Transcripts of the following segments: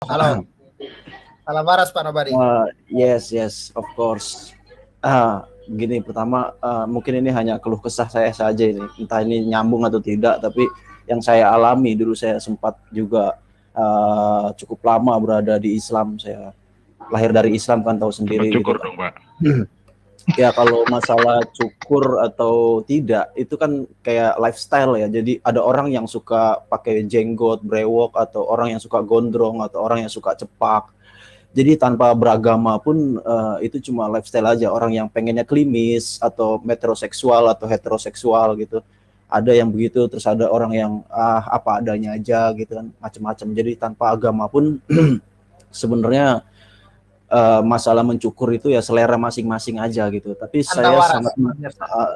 Halo, salam waras Pak Nobari. Yes, yes, of course. Gini, pertama mungkin ini hanya keluh kesah saya saja ini, entah ini nyambung atau tidak, tapi yang saya alami dulu saya sempat juga cukup lama berada di Islam. Saya lahir dari Islam kan, tahu sendiri. Cukur gitu. dong Pak. Ya kalau masalah cukur atau tidak itu kan kayak lifestyle ya. Jadi ada orang yang suka pakai jenggot, brewok, atau orang yang suka gondrong, atau orang yang suka cepak. Jadi tanpa beragama pun itu cuma lifestyle aja. Orang yang pengennya klimis atau metroseksual atau heteroseksual gitu. Ada yang begitu, terus ada orang yang apa adanya aja gitu kan, macam-macam. Jadi tanpa agama pun sebenarnya masalah mencukur itu ya selera masing-masing aja gitu. Tapi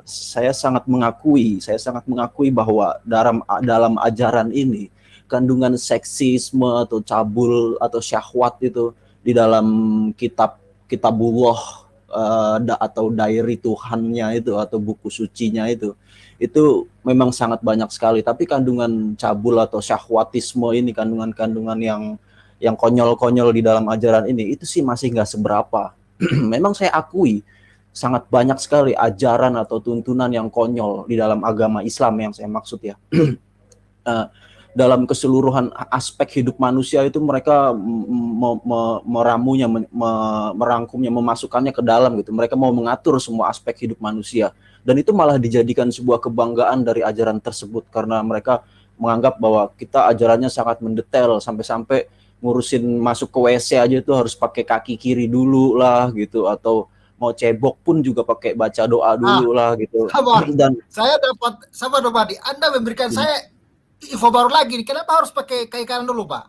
saya sangat mengakui bahwa dalam ajaran ini kandungan seksisme atau cabul atau syahwat itu di dalam kitabullah atau diary Tuhannya itu atau buku sucinya itu memang sangat banyak sekali. Tapi kandungan cabul atau syahwatisme ini, kandungan-kandungan yang konyol-konyol di dalam ajaran ini itu sih masih nggak seberapa. Memang saya akui sangat banyak sekali ajaran atau tuntunan yang konyol di dalam agama Islam yang saya maksud ya. Dalam keseluruhan aspek hidup manusia itu mereka meramunya, merangkumnya, memasukkannya ke dalam gitu. Mereka mau mengatur semua aspek hidup manusia, dan itu malah dijadikan sebuah kebanggaan dari ajaran tersebut karena mereka menganggap bahwa kita ajarannya sangat mendetail, sampai-sampai ngurusin masuk ke WC aja itu harus pakai kaki kiri dulu lah gitu, atau mau cebok pun juga pakai baca doa dulu lah gitu. Dan saya dapat sama Nobari, Anda memberikan saya info baru lagi nih. Kenapa harus pakai kaki kanan dulu, Pak?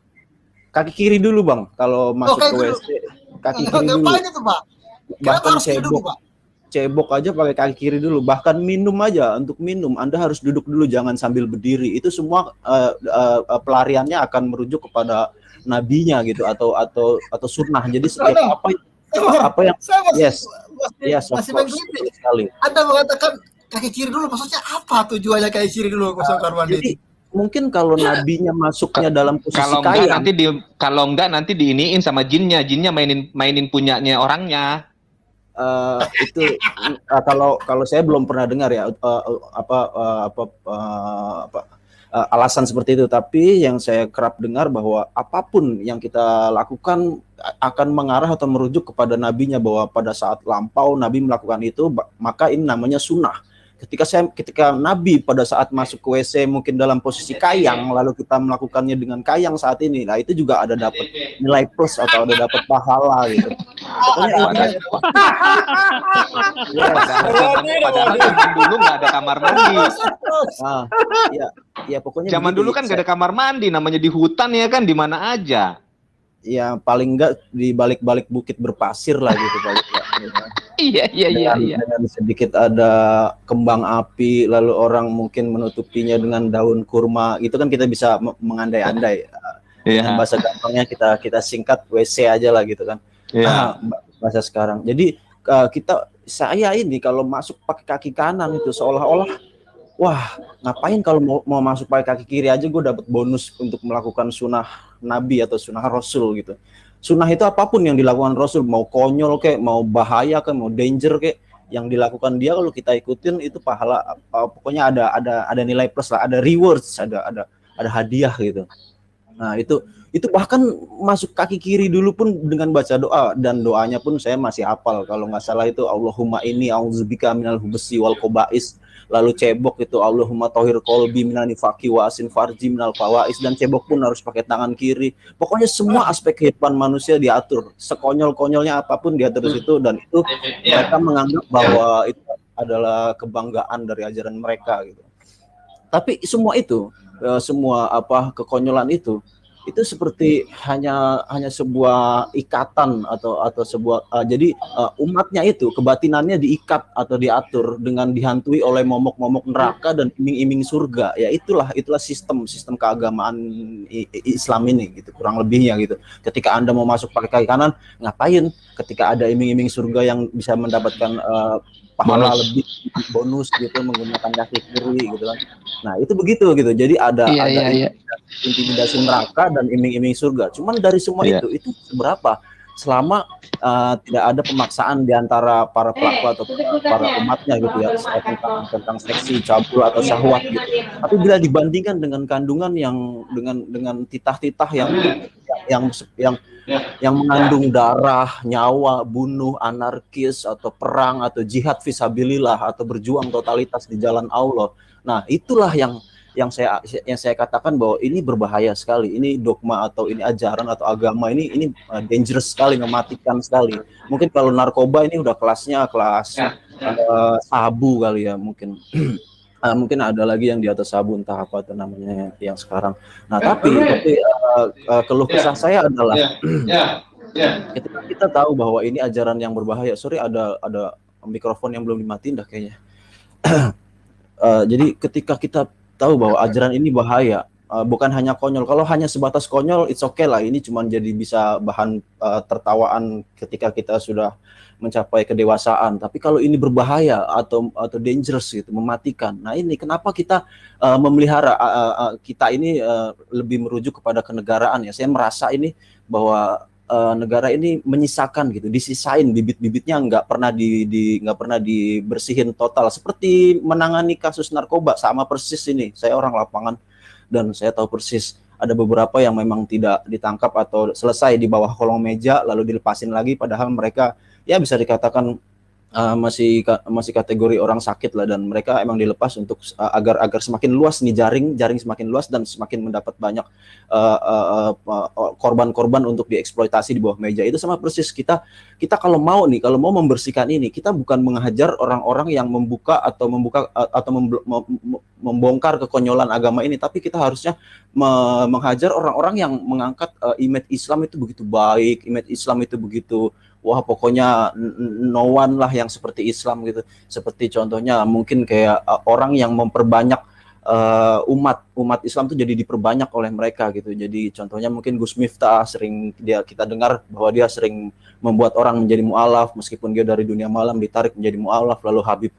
Kaki kiri dulu, Bang. Kalau masuk ke WC, kaki kiri dulu. Ngapain itu, Pak? Kenapa harus dulu, Pak? Cebok aja pakai kaki kiri dulu. Bahkan minum aja, untuk minum Anda harus duduk dulu, jangan sambil berdiri. Itu semua pelariannya akan merujuk kepada nabinya gitu, atau sunnah. Jadi setiap apa yang masih sekali. Anda mengatakan kaki kiri dulu, maksudnya apa tujuannya kaki kiri dulu? Jadi mungkin kalau nabinya masuknya dalam posisi kayang, kalau enggak nanti diiniin sama jinnya mainin punyanya orangnya. Kalau saya belum pernah dengar ya alasan seperti itu, tapi yang saya kerap dengar bahwa apapun yang kita lakukan akan mengarah atau merujuk kepada nabinya, bahwa pada saat lampau nabi melakukan itu, maka ini namanya sunnah. Ketika nabi pada saat masuk ke WC mungkin dalam posisi kayang, lalu kita melakukannya dengan kayang saat ini, nah itu juga ada dapat nilai plus atau ada dapat pahala gitu. Padahal zaman dulu nggak ada kamar mandi. Pokoknya zaman dulu kan nggak ada kamar mandi, namanya di hutan ya kan, di mana aja. Ya paling enggak di balik-balik bukit berpasir lah gitu. Iya. Dengan sedikit ada kembang api, lalu orang mungkin menutupinya dengan daun kurma, itu kan kita bisa mengandai-andai. Dengan bahasa gampangnya kita singkat WC aja lah gitu kan. Bahasa sekarang. Jadi saya ini kalau masuk pakai kaki kanan itu seolah-olah, wah ngapain kalau mau masuk pakai kaki kiri aja gue dapat bonus untuk melakukan sunnah nabi atau sunnah rasul gitu. Sunnah itu apapun yang dilakukan Rasul, mau konyol kayak, mau bahaya kayak, mau danger kayak, yang dilakukan dia kalau kita ikutin itu pahala, pokoknya ada nilai plus lah, ada rewards, ada hadiah gitu. Nah itu bahkan masuk kaki kiri dulu pun dengan baca doa, dan doanya pun saya masih hafal kalau nggak salah itu Allahumma inni a'udzubika minal hubsi wal khaba'is. Lalu cebok itu Allahumma tahhir qalbi minal nifaqi wa asin farji minal fawais, dan cebok pun harus pakai tangan kiri. Pokoknya semua aspek kehidupan manusia diatur, sekonyol-konyolnya apapun diatur di situ, dan itu mereka menganggap bahwa itu adalah kebanggaan dari ajaran mereka gitu. Tapi semua itu, kekonyolan itu seperti hanya sebuah ikatan atau sebuah jadi umatnya itu kebatinannya diikat atau diatur dengan dihantui oleh momok-momok neraka dan iming-iming surga. Ya itulah sistem keagamaan Islam ini gitu, kurang lebihnya gitu. Ketika Anda mau masuk pakai kaki kanan, ngapain? Ketika ada iming-iming surga yang bisa mendapatkan pahala Bonus. lebih, bonus gitu menggunakan kaki kiri gitu kan. Nah itu begitu gitu. Jadi ada Iya. intimidasi neraka dan iming-iming surga. Cuman dari semua Iya. itu seberapa? Selama tidak ada pemaksaan di antara para pelaku atau para umatnya gitu ya tentang seksi, cabul atau syahwat gitu. Tapi bila dibandingkan dengan kandungan yang dengan titah-titah yang mengandung darah, nyawa, bunuh, anarkis atau perang atau jihad fisabilillah atau berjuang totalitas di jalan Allah. Nah, itulah yang saya katakan bahwa ini berbahaya sekali. Ini dogma atau ini ajaran atau agama ini dangerous sekali, mematikan sekali. Mungkin kalau narkoba ini udah kelasnya kelas sabu kali ya mungkin. Mungkin ada lagi yang di atas sabu entah apa itu namanya yang sekarang. Nah, tapi keluh kesah saya adalah ketika kita tahu bahwa ini ajaran yang berbahaya. Sorry, ada mikrofon yang belum dimatiin dah kayaknya. Jadi ketika kita tahu bahwa ajaran ini bahaya, bukan hanya konyol. Kalau hanya sebatas konyol, it's okay lah. Ini cuma jadi bisa bahan tertawaan ketika kita sudah mencapai kedewasaan. Tapi kalau ini berbahaya atau dangerous gitu, mematikan. Nah ini kenapa kita memelihara kita ini lebih merujuk kepada kenegaraan ya. Saya merasa ini bahwa negara ini menyisakan gitu, disisain bibit-bibitnya nggak pernah dibersihin total. Seperti menangani kasus narkoba sama persis ini. Saya orang lapangan dan saya tahu persis ada beberapa yang memang tidak ditangkap atau selesai di bawah kolong meja lalu dilepasin lagi, padahal mereka ya bisa dikatakan masih kategori orang sakit lah, dan mereka emang dilepas untuk agar semakin luas nih jaring semakin luas dan semakin mendapat banyak korban-korban untuk dieksploitasi di bawah meja. Itu sama persis kita kalau mau membersihkan ini, kita bukan menghajar orang-orang yang membongkar kekonyolan agama ini, tapi kita harusnya menghajar orang-orang yang mengangkat image Islam itu begitu baik, image Islam itu begitu wah pokoknya no one lah yang seperti Islam gitu. Seperti contohnya mungkin kayak orang yang memperbanyak umat Islam itu jadi diperbanyak oleh mereka gitu. Jadi contohnya mungkin Gus Miftah, sering kita dengar bahwa dia sering membuat orang menjadi mu'alaf meskipun dia dari dunia malam ditarik menjadi mu'alaf. Lalu Habib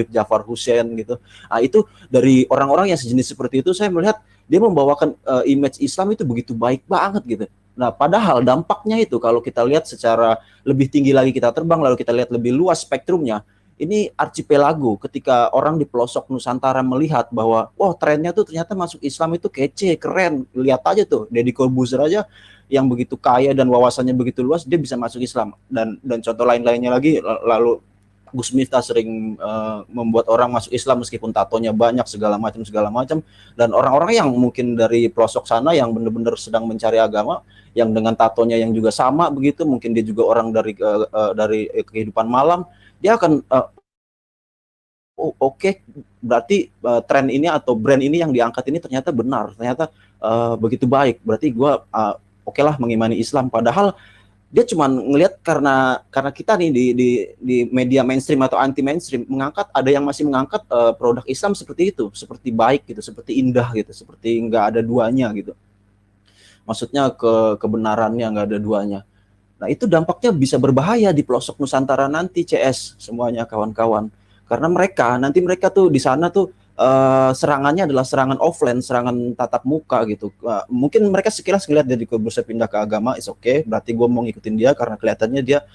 Jafar Hussein gitu. Nah itu dari orang-orang yang sejenis seperti itu saya melihat dia membawakan image Islam itu begitu baik banget gitu. Nah, padahal dampaknya itu kalau kita lihat secara lebih tinggi lagi, kita terbang lalu kita lihat lebih luas spektrumnya, ini archipelago. Ketika orang di pelosok Nusantara melihat bahwa trennya tuh ternyata masuk Islam itu kece, keren. Lihat aja tuh, Deddy Corbuzier aja yang begitu kaya dan wawasannya begitu luas, dia bisa masuk Islam. Dan contoh lain-lainnya lagi, lalu Gus Miftah sering membuat orang masuk Islam meskipun tatonya banyak segala macam, dan orang-orang yang mungkin dari pelosok sana yang benar-benar sedang mencari agama, yang dengan tatonya yang juga sama begitu, mungkin dia juga orang dari kehidupan malam, dia akan oke, berarti tren ini atau brand ini yang diangkat ini ternyata benar, ternyata begitu baik, berarti gue oke lah mengimani Islam. Padahal dia cuma ngelihat karena kita nih di media mainstream atau anti mainstream ada yang masih mengangkat produk Islam seperti itu, seperti baik gitu, seperti indah gitu, seperti nggak ada duanya gitu. Maksudnya kebenarannya nggak ada duanya. Nah itu dampaknya bisa berbahaya di pelosok Nusantara nanti, CS semuanya kawan-kawan, karena mereka tuh di sana tuh serangannya adalah serangan offline, serangan tatap muka gitu. Mungkin mereka sekilas ngeliat dari Corbuzier pindah ke agama, is okay, berarti gue mau ngikutin dia karena kelihatannya dia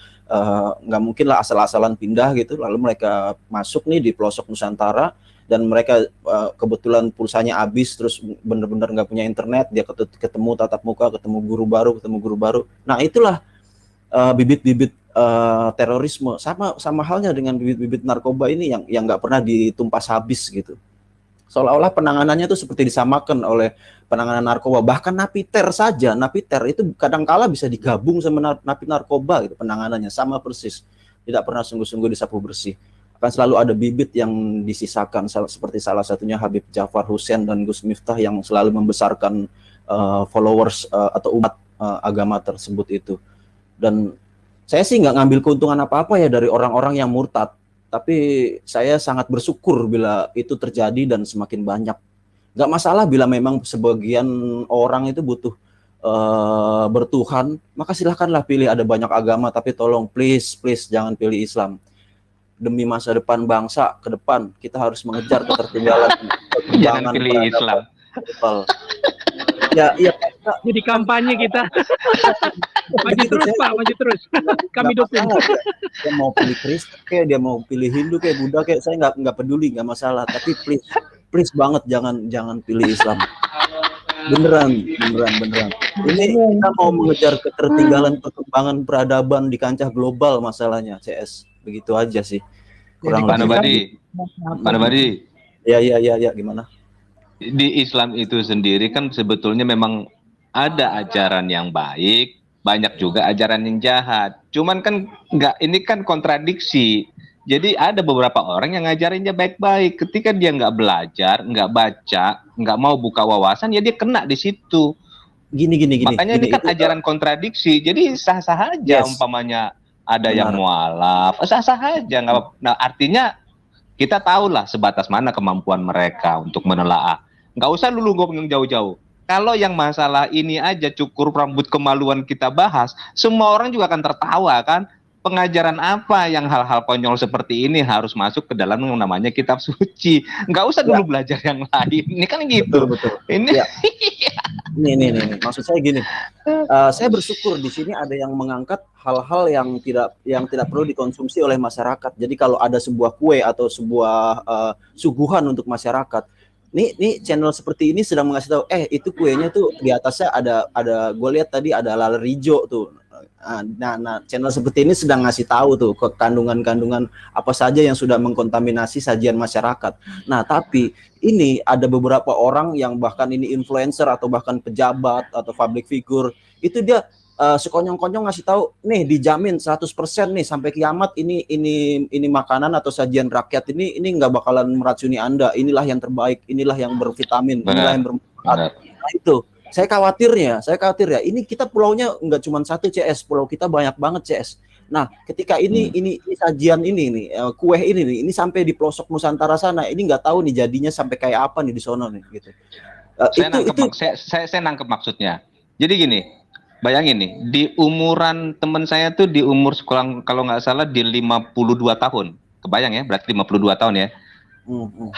nggak mungkin lah asal-asalan pindah gitu. Lalu mereka masuk nih di pelosok Nusantara dan mereka kebetulan pulsanya habis, terus bener-bener nggak punya internet, dia ketemu tatap muka, ketemu guru baru. Nah itulah bibit-bibit terorisme, sama halnya dengan bibit-bibit narkoba ini yang nggak pernah ditumpas habis gitu. Seolah-olah penanganannya itu seperti disamakan oleh penanganan narkoba. Bahkan napiter itu kadang-kala bisa digabung sama napi narkoba gitu, penanganannya sama persis, tidak pernah sungguh-sungguh disapu bersih. Akan selalu ada bibit yang disisakan, seperti salah satunya Habib Jafar Hussein dan Gus Miftah yang selalu membesarkan followers atau umat agama tersebut itu. Dan saya sih nggak ngambil keuntungan apa-apa ya dari orang-orang yang murtad, tapi saya sangat bersyukur bila itu terjadi dan semakin banyak. Nggak masalah bila memang sebagian orang itu butuh bertuhan, maka silahkanlah pilih, ada banyak agama, tapi tolong please jangan pilih Islam. demi masa depan bangsa ke depan kita harus mengejar ketertinggalan Jangan pilih Islam. Ya, jadi kampanye kita. Maju terus Pak, maju terus. Kami dukung. Dia mau pilih Kristen kayak, dia mau pilih Hindu kayak, Buddha kayak, saya nggak peduli, nggak masalah. Tapi please banget jangan pilih Islam. Beneran. Ini kita mau mengejar ketertinggalan perkembangan peradaban di kancah global masalahnya, CS. Begitu aja sih. Kurang Pak Nobadi. Ya, gimana? Di Islam itu sendiri kan sebetulnya memang ada ajaran yang baik, banyak juga ajaran yang jahat. Cuman kan ini kan kontradiksi. Jadi ada beberapa orang yang ngajarinnya baik-baik. Ketika dia nggak belajar, nggak baca, nggak mau buka wawasan, ya dia kena di situ. Gini. Makanya ini kan ajaran kontradiksi. Jadi sah-sah aja umpamanya ada yang mualaf, sah-sah aja. Nah, artinya kita tahulah sebatas mana kemampuan mereka untuk menelaah. Nggak usah dulu ngomong jauh-jauh. Kalau yang masalah ini aja cukur rambut kemaluan kita bahas, semua orang juga akan tertawa kan. Pengajaran apa yang hal-hal konyol seperti ini harus masuk ke dalam yang namanya kitab suci. Nggak usah dulu belajar yang lain. Ini kan gitu. Betul. Ini. Ya. Nih. Maksud saya gini. Saya bersyukur di sini ada yang mengangkat hal-hal yang tidak perlu dikonsumsi oleh masyarakat. Jadi kalau ada sebuah kue atau sebuah suguhan untuk masyarakat, nih channel seperti ini sedang mengasih tahu, itu kuenya tuh di atasnya ada gue lihat tadi ada lada hijau tuh. Nah, channel seperti ini sedang ngasih tahu tuh kandungan-kandungan apa saja yang sudah mengkontaminasi sajian masyarakat. Nah, tapi ini ada beberapa orang yang bahkan ini influencer atau bahkan pejabat atau public figure, itu dia sekonyong-konyong ngasih tahu, nih dijamin 100% nih sampai kiamat ini makanan atau sajian rakyat ini nggak bakalan meracuni Anda. Inilah yang terbaik, inilah yang bervitamin, inilah yang bermanfaat. Nah, itu saya khawatir ya, ini kita pulaunya nggak cuma satu CS, pulau kita banyak banget CS. Nah, ketika ini sajian ini kue ini sampai di pelosok Nusantara sana, ini nggak tahu nih jadinya sampai kayak apa nih di sono nih gitu. Saya nangkep maksudnya. Jadi gini, bayangin nih, di umuran teman saya tuh di umur sekolah kalau nggak salah di 52 tahun. Kebayang ya, berarti 52 tahun ya.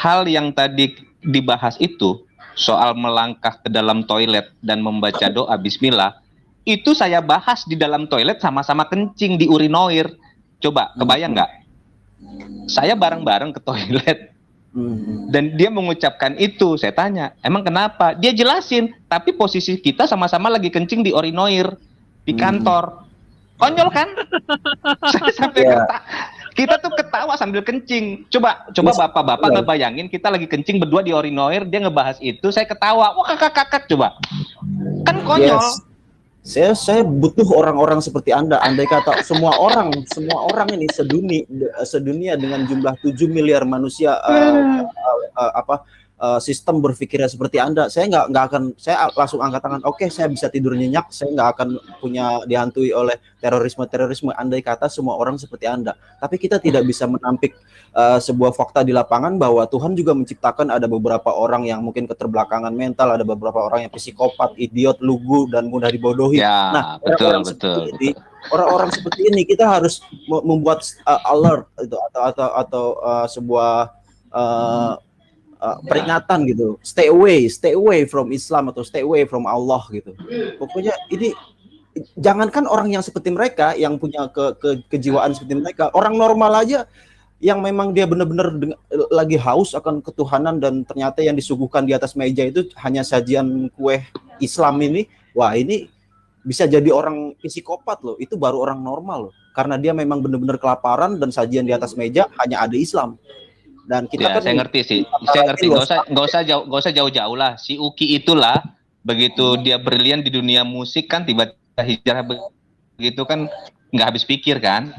Hal yang tadi dibahas itu soal melangkah ke dalam toilet dan membaca doa bismillah, itu saya bahas di dalam toilet sama-sama kencing di urinoir. Coba kebayang nggak? Saya bareng-bareng ke toilet dan dia mengucapkan itu. Saya tanya, emang kenapa? Dia jelasin, tapi posisi kita sama-sama lagi kencing di urinoir di kantor. Konyol kan? Saya sampai kita tuh ketawa sambil kencing. Coba bapak-bapak ngebayangin kita lagi kencing berdua di urinoir, dia ngebahas itu, saya ketawa. Wah, kakak coba. Kan konyol. Saya butuh orang-orang seperti Anda. Andai kata semua orang ini sedunia dengan jumlah 7 miliar manusia sistem berpikirnya seperti Anda, saya nggak akan, saya langsung angkat tangan, oke, saya bisa tidur nyenyak, saya nggak akan punya dihantui oleh terorisme. Andai kata semua orang seperti Anda. Tapi kita tidak bisa menampik sebuah fakta di lapangan bahwa Tuhan juga menciptakan ada beberapa orang yang mungkin keterbelakangan mental, ada beberapa orang yang psikopat, idiot, lugu, dan mudah dibodohi. Ya, nah, betul. Orang-orang seperti ini kita harus membuat alert itu atau sebuah peringatan gitu, stay away from Islam atau stay away from Allah gitu. Pokoknya ini jangankan orang yang seperti mereka yang punya kejiwaan seperti mereka, orang normal aja yang memang dia benar-benar lagi haus akan ketuhanan dan ternyata yang disuguhkan di atas meja itu hanya sajian kue Islam ini, wah ini bisa jadi orang psikopat loh, itu baru orang normal loh, karena dia memang benar-benar kelaparan dan sajian di atas meja hanya ada Islam. Dan kita kan saya ngerti sih, nggak usah jauh-jauh lah. Si Uki itulah begitu dia brilian di dunia musik kan, tiba-tiba hijrah begitu kan, nggak habis pikir kan,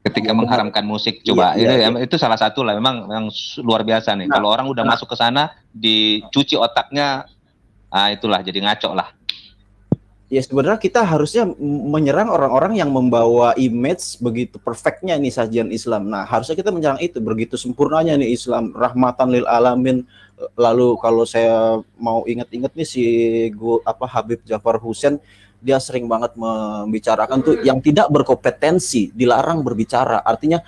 ketika mengharamkan musik. Coba itu salah satu lah, memang luar biasa nih. Kalau orang udah masuk ke sana, dicuci otaknya, itulah jadi ngaco lah. Ya sebenarnya kita harusnya menyerang orang-orang yang membawa image begitu perfectnya nih sajian Islam. Nah, harusnya kita menyerang itu, begitu sempurnanya nih Islam, rahmatan lil alamin. Lalu kalau saya mau ingat-ingat nih si Habib Jafar Hussein, dia sering banget membicarakan tuh yang tidak berkompetensi dilarang berbicara. Artinya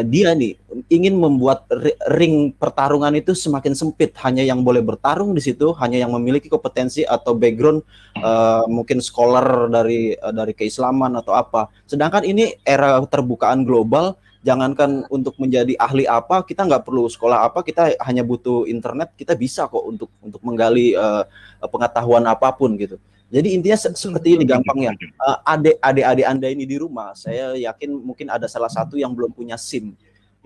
dia nih ingin membuat ring pertarungan itu semakin sempit, hanya yang boleh bertarung di situ hanya yang memiliki kompetensi atau background mungkin scholar dari keislaman atau apa. Sedangkan ini era terbukaan global, jangankan untuk menjadi ahli apa, kita nggak perlu sekolah apa, kita hanya butuh internet, kita bisa kok untuk menggali pengetahuan apapun gitu. Jadi intinya seperti ini gampangnya. Adik-adik Anda ini di rumah, saya yakin mungkin ada salah satu yang belum punya SIM.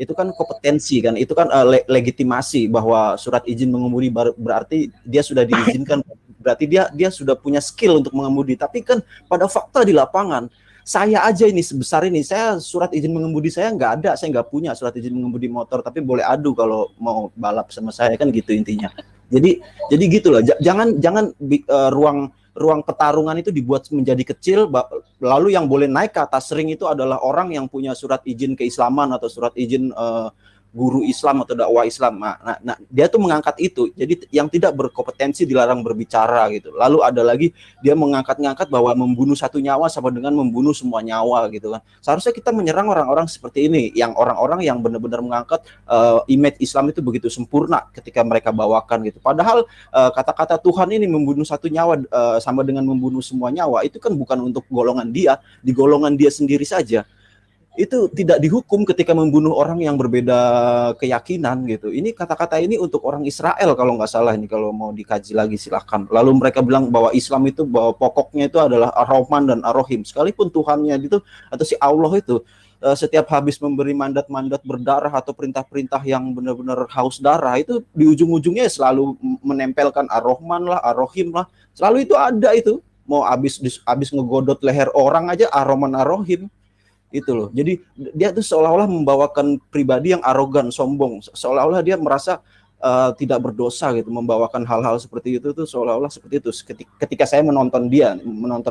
Itu kan kompetensi kan, itu kan legitimasi bahwa surat izin mengemudi berarti dia sudah diizinkan, berarti dia sudah punya skill untuk mengemudi. Tapi kan pada fakta di lapangan, saya aja ini sebesar ini, saya surat izin mengemudi saya nggak ada, saya nggak punya surat izin mengemudi motor, tapi boleh adu kalau mau balap sama saya, kan gitu intinya. Jadi gitulah, jangan ruang pertarungan itu dibuat menjadi kecil, lalu yang boleh naik ke atas ring itu adalah orang yang punya surat izin keislaman atau surat izin guru Islam atau dakwah Islam. Nah, dia tuh mengangkat itu. Jadi yang tidak berkompetensi dilarang berbicara gitu. Lalu ada lagi dia mengangkat bahwa membunuh satu nyawa sama dengan membunuh semua nyawa gitu kan. Seharusnya kita menyerang orang-orang seperti ini, yang orang-orang yang benar-benar mengangkat image Islam itu begitu sempurna ketika mereka bawakan gitu. Padahal kata-kata Tuhan ini membunuh satu nyawa sama dengan membunuh semua nyawa, itu kan bukan untuk golongan dia, di golongan dia sendiri saja. Itu tidak dihukum ketika membunuh orang yang berbeda keyakinan gitu. Ini kata-kata ini untuk orang Israel kalau nggak salah, ini kalau mau dikaji lagi silahkan. Lalu mereka bilang bahwa Islam itu bahwa pokoknya itu adalah Ar-Rahman dan Ar-Rahim. Sekalipun Tuhannya itu atau si Allah itu setiap habis memberi mandat-mandat berdarah atau perintah-perintah yang benar-benar haus darah, itu di ujung-ujungnya selalu menempelkan Ar-Rahman lah, Ar-Rahim lah. Selalu itu ada itu. Mau habis ngegodot leher orang aja Ar-Rahman Ar-Rahim. Itu loh. Jadi dia tuh seolah-olah membawakan pribadi yang arogan, sombong, seolah-olah dia merasa tidak berdosa gitu, membawakan hal-hal seperti itu tuh seolah-olah seperti itu. Ketika saya menonton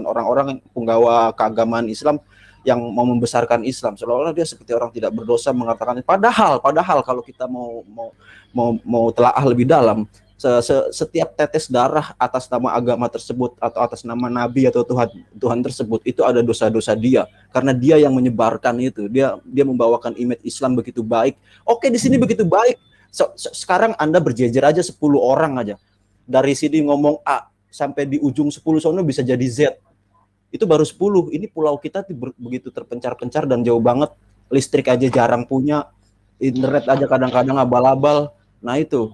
orang-orang penggawa keagamaan Islam yang mau membesarkan Islam, seolah-olah dia seperti orang tidak berdosa mengatakan. Padahal kalau kita mau telaah lebih dalam, setiap tetes darah atas nama agama tersebut atau atas nama nabi atau Tuhan tersebut itu ada dosa-dosa dia, karena dia yang menyebarkan itu, dia membawakan image Islam begitu baik. Oke, di sini begitu baik. Sekarang Anda berjejer aja 10 orang aja, dari sini ngomong A sampai di ujung 10 sono bisa jadi Z, itu baru 10. Ini pulau kita begitu terpencar-pencar dan jauh banget, listrik aja jarang punya, internet aja kadang-kadang abal-abal. Nah itu.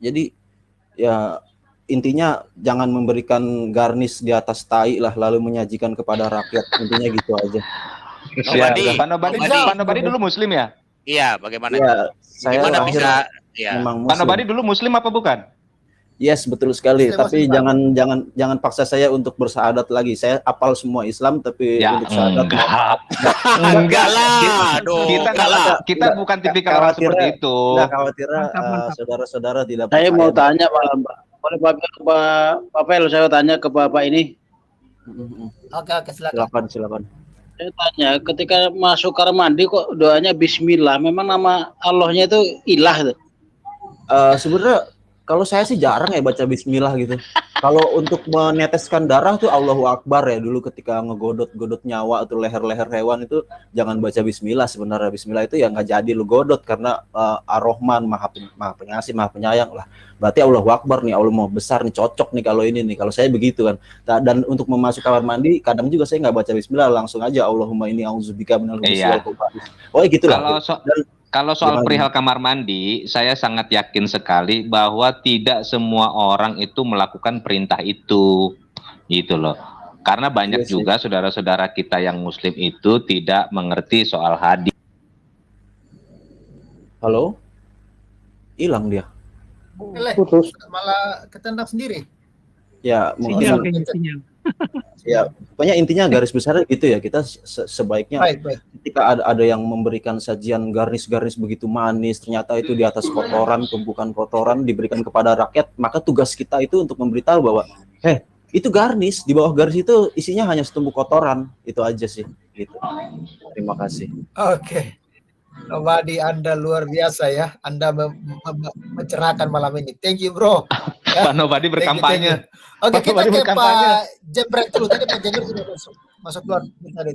Jadi ya intinya jangan memberikan garnish di atas tai lah lalu menyajikan kepada rakyat, intinya gitu aja. Pak Nobadi dulu Muslim ya? Iya, bagaimana? Ya, saya gimana bisa? Ya. Pak Nobadi dulu Muslim apa bukan? Yes, betul sekali. Tapi jangan paksa saya untuk bersahadat lagi. Saya apal semua Islam, tapi ya, untuk sahadat enggak lah. Kita bukan tipikal orang seperti itu. Enggak khawatirnya saudara-saudara tidak. Saya mau tanya boleh Pak Pel, saya tanya ke Bapak ini. Oke, Silakan. Saya tanya, ketika masuk kamar mandi kok doanya Bismillah? Memang nama Allahnya itu ilah tuh? Sebenarnya kalau saya sih jarang ya baca bismillah gitu. Kalau untuk meneteskan darah tuh Allahu Akbar ya, dulu ketika ngegodot nyawa atau leher-leher hewan itu jangan baca bismillah sebenarnya. Bismillah itu ya nggak jadi lu godot, karena Ar-Rahman maha pengasih, maha penyayang lah. Berarti Allahu Akbar nih, Allah mau besar nih, cocok nih kalau ini nih. Kalau saya begitu kan. Dan untuk memasuki kamar mandi kadang juga saya nggak baca bismillah, langsung aja Allahumma inni a'udzubika minal khubuthi wal khaba'ith. Oh gitu lah. Kalau soal perihal kamar mandi, saya sangat yakin sekali bahwa tidak semua orang itu melakukan perintah itu, gitu loh. Karena banyak juga saudara-saudara kita yang Muslim itu tidak mengerti soal hadis. Halo? Hilang dia. Putus. Malah ketendang sendiri. Ya, sinyal. Ya, pokoknya intinya garis besarnya gitu ya. Kita sebaiknya ketika ada yang memberikan sajian garnis-garnis begitu manis, ternyata itu di atas kotoran, tumpukan kotoran diberikan kepada rakyat, maka tugas kita itu untuk memberitahu bahwa itu garnish, di bawah garnish itu isinya hanya setumpuk kotoran, itu aja sih gitu. Terima kasih. Oke. Nobody, Anda luar biasa ya. Anda mencerahkan malam ini. Thank you, bro. Pak Nobody berkampanye. Oke, Pak kita Nobody ke berkampanye. Pak Jembrek dulu. Tadi Pak Jembrek sudah masuk keluar tadi.